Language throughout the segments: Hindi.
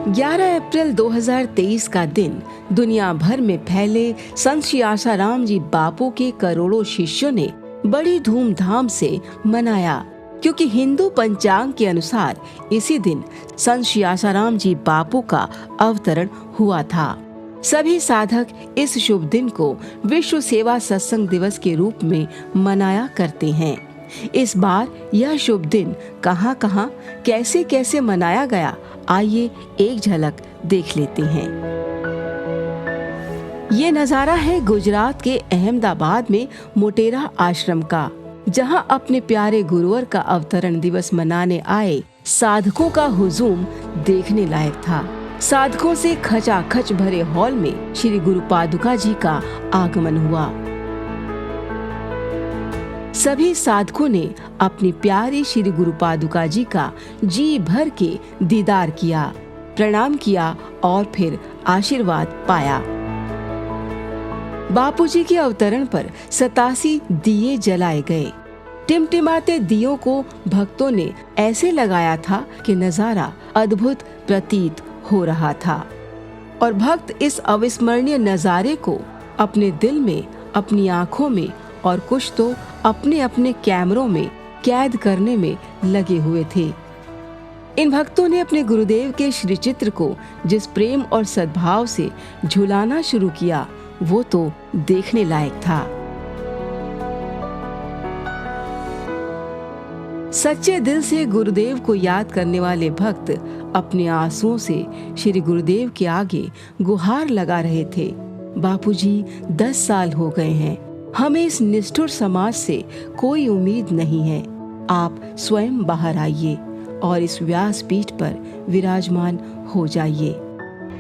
11 अप्रैल 2023 का दिन दुनिया भर में फैले संत श्री आसाराम जी बापू के करोड़ों शिष्यों ने बड़ी धूमधाम से मनाया, क्योंकि हिंदू पंचांग के अनुसार इसी दिन संत श्री आसाराम जी बापू का अवतरण हुआ था। सभी साधक इस शुभ दिन को विश्व सेवा सत्संग दिवस के रूप में मनाया करते हैं। इस बार यह शुभ दिन कहां-कहां, कैसे-कैसे मनाया गया, आइए एक झलक देख लेते हैं। ये नजारा है गुजरात के अहमदाबाद में मोटेरा आश्रम का, जहां अपने प्यारे गुरुवर का अवतरण दिवस मनाने आए साधकों का हुजूम देखने लायक था। साधकों से खचाखच भरे हॉल में श्री गुरु पादुका जी का आगमन हुआ। सभी साधकों ने अपनी प्यारी श्री गुरु पादुका जी का जी भर के दीदार किया, प्रणाम किया और फिर आशीर्वाद पाया। बापूजी के अवतरण पर 87 दिए जलाए गए। टिमटिमाते दियों को भक्तों ने ऐसे लगाया था कि नजारा अद्भुत प्रतीत हो रहा था और भक्त इस अविस्मरणीय नजारे को अपने दिल में, अपनी आंखों में और कुछ तो अपने अपने कैमरों में कैद करने में लगे हुए थे। इन भक्तों ने अपने गुरुदेव के श्री चित्र को जिस प्रेम और सद्भाव से झुलाना शुरू किया, वो तो देखने लायक था। सच्चे दिल से गुरुदेव को याद करने वाले भक्त अपने आंसुओं से श्री गुरुदेव के आगे गुहार लगा रहे थे। बापूजी 10 साल हो गए हैं, हमें इस निष्ठुर समाज से कोई उम्मीद नहीं है। आप स्वयं बाहर आइए और इस व्यासपीठ पर विराजमान हो जाइए।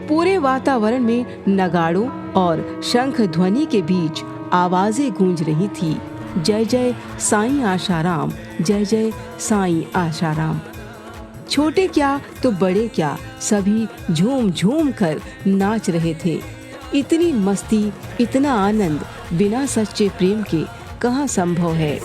पूरे वातावरण में नगाड़ों और शंख ध्वनि के बीच आवाजें गूंज रही थी, जय जय साईं आशाराम, जय जय साईं आशाराम। छोटे क्या तो बड़े क्या, सभी झूम झूम कर नाच रहे थे। इतनी मस्ती, इतना आनंद बिना सच्चे प्रेम के कहाँ संभव है।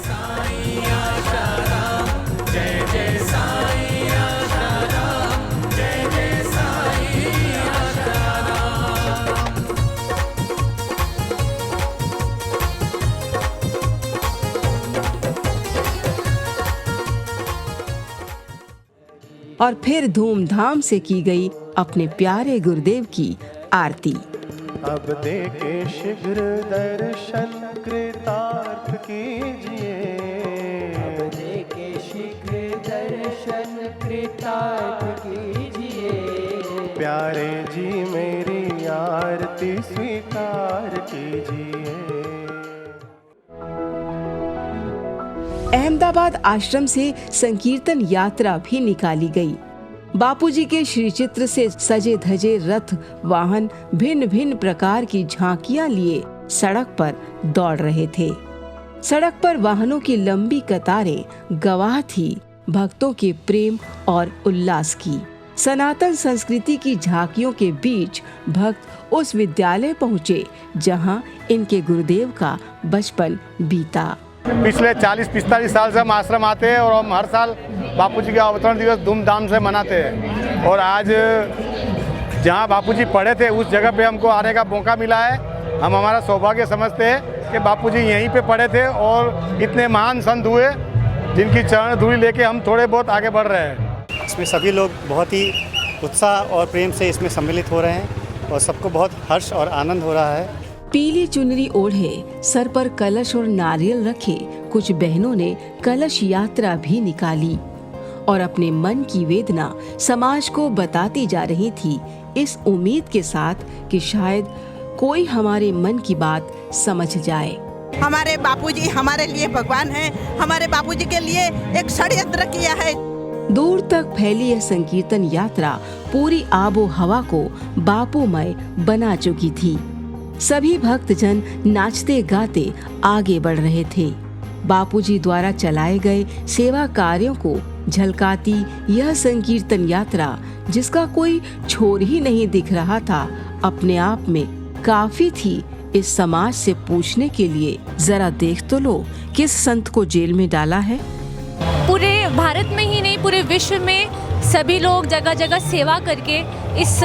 और फिर धूमधाम से की गई अपने प्यारे गुरुदेव की आरती। अब देखे शीघ्र दर्शन कृतार्थ कीजिए, अब देखे शीघ्र दर्शन कृतार्थ कीजिए। प्यारे जी मेरी आरती स्वीकार कीजिए। अहमदाबाद आश्रम से संकीर्तन यात्रा भी निकाली गई। बापूजी के श्री चित्र से सजे धजे रथ वाहन भिन्न भिन्न प्रकार की झांकियां लिए सड़क पर दौड़ रहे थे। सड़क पर वाहनों की लंबी कतारें गवाह थी भक्तों के प्रेम और उल्लास की। सनातन संस्कृति की झांकियों के बीच भक्त उस विद्यालय पहुँचे जहाँ इनके गुरुदेव का बचपन बीता। पिछले 40-45 साल से हम आश्रम आते हैं और हम हर साल बापूजी का अवतरण दिवस धूमधाम से मनाते हैं। और आज जहां बापूजी पढ़े थे उस जगह पे हमको आने का मौका मिला है। हम हमारा सौभाग्य समझते हैं कि बापूजी यहीं पे पढ़े थे और इतने महान संत हुए जिनकी चरण धूलि लेके हम थोड़े बहुत आगे बढ़ रहे हैं। इसमें सभी लोग बहुत ही उत्साह और प्रेम से इसमें सम्मिलित हो रहे हैं और सबको बहुत हर्ष और आनंद हो रहा है। पीली चुनरी ओढ़े, सर पर कलश और नारियल रखे कुछ बहनों ने कलश यात्रा भी निकाली और अपने मन की वेदना समाज को बताती जा रही थी, इस उम्मीद के साथ कि शायद कोई हमारे मन की बात समझ जाए। हमारे बापूजी हमारे लिए भगवान हैं, हमारे बापूजी के लिए एक षड्यंत्र किया है। दूर तक फैली यह संकीर्तन यात्रा पूरी आबो हवा को बापूमय बना चुकी थी। सभी भक्तजन नाचते गाते आगे बढ़ रहे थे। बापूजी द्वारा चलाए गए सेवा कार्यों को झलकाती यह संकीर्तन यात्रा, जिसका कोई छोर ही नहीं दिख रहा था, अपने आप में काफी थी इस समाज से पूछने के लिए, जरा देख तो लो किस संत को जेल में डाला है। पूरे भारत में ही नहीं पूरे विश्व में सभी लोग जगह जगह सेवा करके इस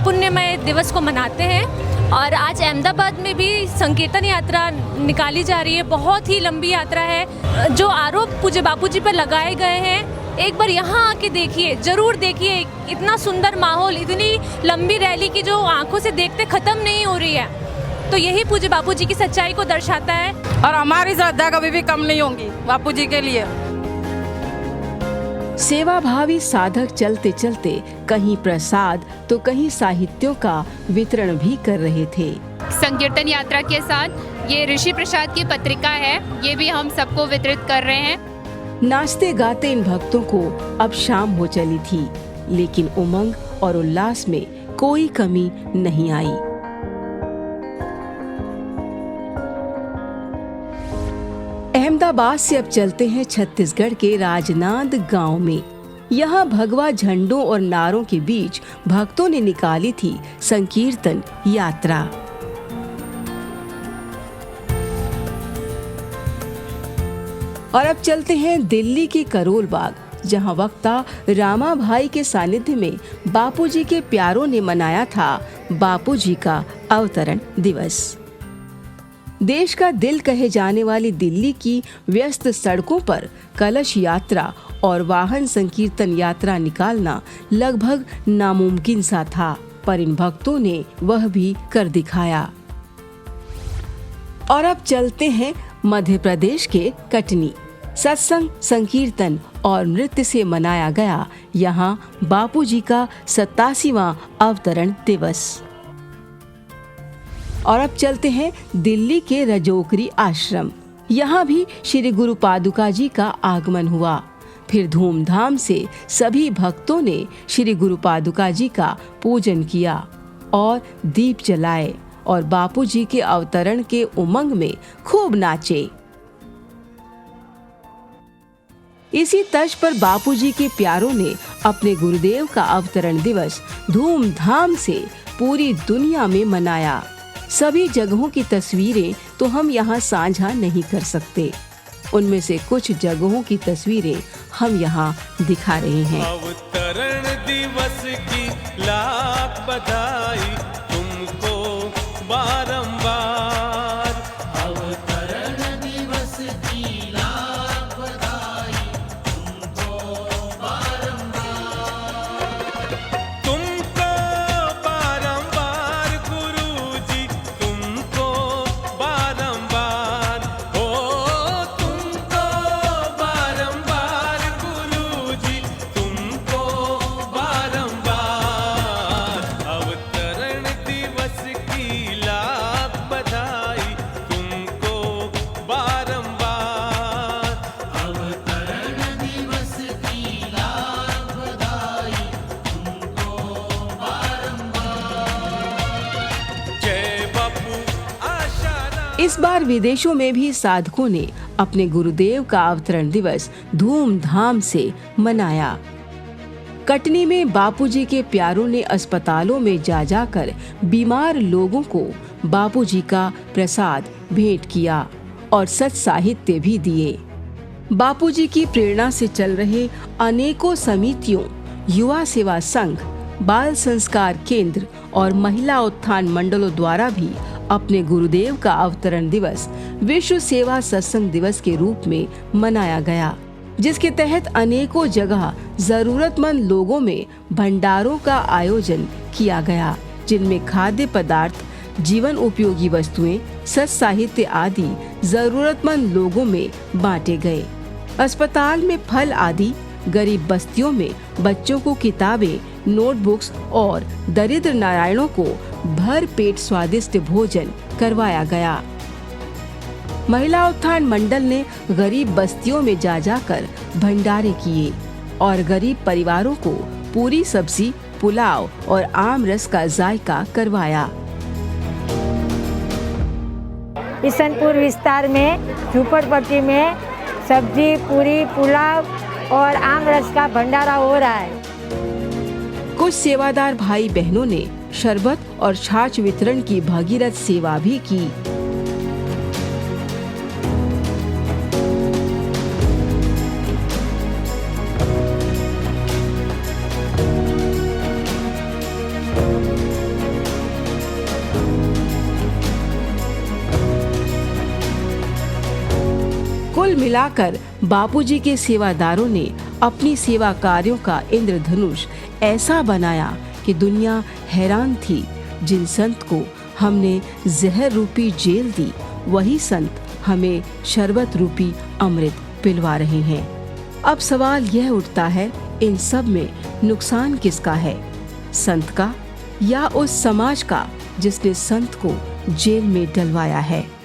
पुण्यमय दिवस को मनाते हैं। और आज अहमदाबाद में भी संकीर्तन यात्रा निकाली जा रही है। बहुत ही लंबी यात्रा है। जो आरोप पूज्य बापूजी पर लगाए गए हैं, एक बार यहाँ आके देखिए, ज़रूर देखिए। इतना सुंदर माहौल, इतनी लंबी रैली की जो आंखों से देखते ख़त्म नहीं हो रही है, तो यही पूज्य बापूजी की सच्चाई को दर्शाता है। और हमारी श्रद्धा कभी भी कम नहीं होंगी बापूजी के लिए। सेवाभावी साधक चलते चलते कहीं प्रसाद तो कहीं साहित्यों का वितरण भी कर रहे थे। संकीर्तन यात्रा के साथ ये ऋषि प्रसाद की पत्रिका है, ये भी हम सबको वितरित कर रहे हैं। नाचते गाते इन भक्तों को अब शाम हो चली थी, लेकिन उमंग और उल्लास में कोई कमी नहीं आई। अहमदाबाद से अब चलते हैं छत्तीसगढ़ के राजनांद गांव में। यहाँ भगवा झंडों और नारों के बीच भक्तों ने निकाली थी संकीर्तन यात्रा। और अब चलते हैं दिल्ली के करोल बाग, जहाँ वक्ता रामा भाई के सानिध्य में बापूजी के प्यारों ने मनाया था बापूजी का अवतरण दिवस। देश का दिल कहे जाने वाली दिल्ली की व्यस्त सड़कों पर कलश यात्रा और वाहन संकीर्तन यात्रा निकालना लगभग नामुमकिन सा था, पर इन भक्तों ने वह भी कर दिखाया। और अब चलते हैं मध्य प्रदेश के कटनी। सत्संग, संकीर्तन और नृत्य से मनाया गया यहाँ बापूजी का 87वां अवतरण दिवस। और अब चलते हैं दिल्ली के रजोकरी आश्रम। यहाँ भी श्री गुरु पादुका जी का आगमन हुआ। फिर धूमधाम से सभी भक्तों ने श्री गुरु पादुका जी का पूजन किया और दीप जलाए और बापूजी के अवतरण के उमंग में खूब नाचे। इसी तर्ज पर बापूजी के प्यारों ने अपने गुरुदेव का अवतरण दिवस धूमधाम से पूरी दुनिया में मनाया। सभी जगहों की तस्वीरें तो हम यहाँ साझा नहीं कर सकते, उनमें से कुछ जगहों की तस्वीरें हम यहाँ दिखा रहे हैं। अवतरण दिवस की लाख बधाई तुमको बारंबार। अवतरण दिवस की लाख बधाई तुमको बारंबार। तुमको बारंबार गुरुजी, तुमको बारंबार। हो तुमको बारंबार गुरुजी, तुमको बारंबार। अवतरण दिवस की लाख बधाई तुमको बारंबार। अवतरण दिवस की लाख बधाई तुमको बारंबार। जय बापू आशाराम। इस बार विदेशों में भी साधकों ने अपने गुरुदेव का अवतरण दिवस धूमधाम से मनाया। कटनी में बापूजी के प्यारों ने अस्पतालों में जा जाकर बीमार लोगों को बापूजी का प्रसाद भेंट किया और सत साहित्य भी दिए। बापूजी की प्रेरणा से चल रहे अनेकों समितियों, युवा सेवा संघ, बाल संस्कार केंद्र और महिला उत्थान मंडलों द्वारा भी अपने गुरुदेव का अवतरण दिवस विश्व सेवा सत्संग दिवस के रूप में मनाया गया, जिसके तहत अनेकों जगह जरूरतमंद लोगों में भंडारों का आयोजन किया गया, जिनमें खाद्य पदार्थ, जीवन उपयोगी वस्तुएं, सत साहित्य आदि जरूरतमंद लोगों में बांटे गए। अस्पताल में फल आदि, गरीब बस्तियों में बच्चों को किताबें, नोटबुक्स और दरिद्र नारायणों को भर पेट स्वादिष्ट भोजन करवाया गया। महिला उत्थान मंडल ने गरीब बस्तियों में जा जाकर भंडारे किए और गरीब परिवारों को पूरी सब्जी, पुलाव और आम रस का जायका करवाया। किशनपुर विस्तार में झूपड़पट्टी में सब्जी, पूरी, पुलाव और आम रस का भंडारा हो रहा है। कुछ सेवादार भाई बहनों ने शरबत और छाछ वितरण की भगीरथ सेवा भी की। कुल मिलाकर बापूजी के सेवादारों ने अपनी सेवा कार्यों का इंद्रधनुष ऐसा बनाया कि दुनिया हैरान थी। जिन संत को हमने जहर रूपी जेल दी, वही संत हमें शरबत रूपी अमृत पिलवा रहे हैं। अब सवाल यह उठता है, इन सब में नुकसान किसका है, संत का या उस समाज का जिसने संत को जेल में डलवाया है।